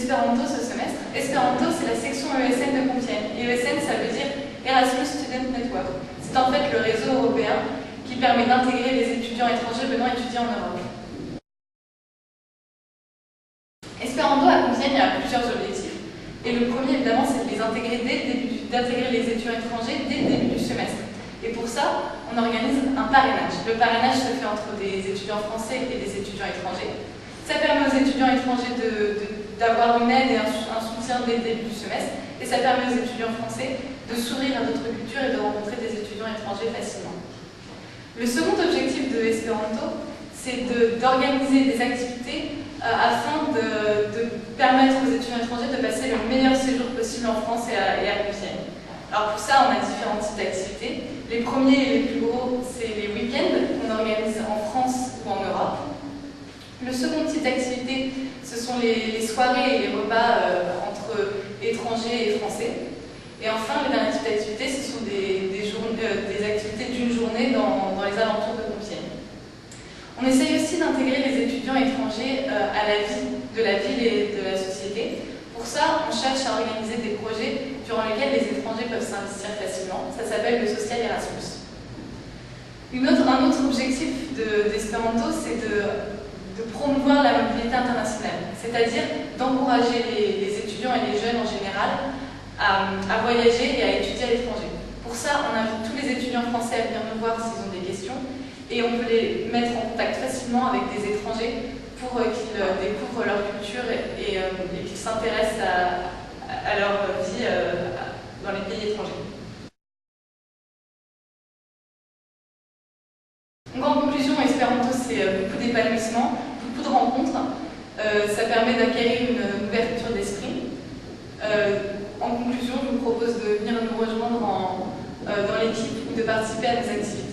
d'Espéranto ce semestre. Espéranto, c'est la section ESN de Compiègne. Et ESN, ça veut dire Erasmus Student Network. C'est en fait le réseau européen qui permet d'intégrer les étudiants étrangers venant étudier en Europe. Espéranto à Compiègne a plusieurs objectifs. Et le premier, évidemment, c'est de les intégrer d'intégrer les étudiants étrangers dès le début du semestre. Et pour ça, on organise un parrainage. Le parrainage se fait entre des étudiants français et des étudiants étrangers. Ça permet aux étudiants étrangers d'avoir une aide et un soutien dès le début du semestre. Et ça permet aux étudiants français de s'ouvrir à d'autres cultures et de rencontrer des étudiants étrangers facilement. Le second objectif de Espéranto, c'est d'organiser des activités afin de permettre aux étudiants étrangers de passer le meilleur séjour possible en France et à Compiègne. Alors pour ça, on a différents types d'activités. Les premiers et les plus gros, c'est les week-ends qu'on organise en France ou en Europe. Le second type d'activité, ce sont les soirées et les repas entre étrangers et français. Et enfin, le dernier type d'activité, ce sont des activités d'une journée dans les alentours de Compiègne. On essaye aussi d'intégrer les étudiants étrangers à la vie de la ville et de la société. Pour ça, on cherche à organiser des projets durant lesquels les étrangers peuvent s'investir facilement. Ça s'appelle le Social Erasmus. Un autre objectif d'Espéranto, c'est de promouvoir la mobilité internationale, c'est-à-dire d'encourager les étudiants et les jeunes en général à voyager et à étudier à l'étranger. Pour ça, on invite tous les étudiants français à venir nous voir s'ils ont des questions et on peut les mettre en contact facilement avec des étrangers pour qu'ils découvrent leur culture et qu'ils s'intéressent à leur vie dans les pays étrangers. Donc en conclusion, Espéranto, c'est beaucoup d'épanouissement, beaucoup de rencontres. Ça permet d'acquérir une ouverture d'esprit. En conclusion, je vous propose de venir nous rejoindre dans l'équipe ou de participer à nos activités.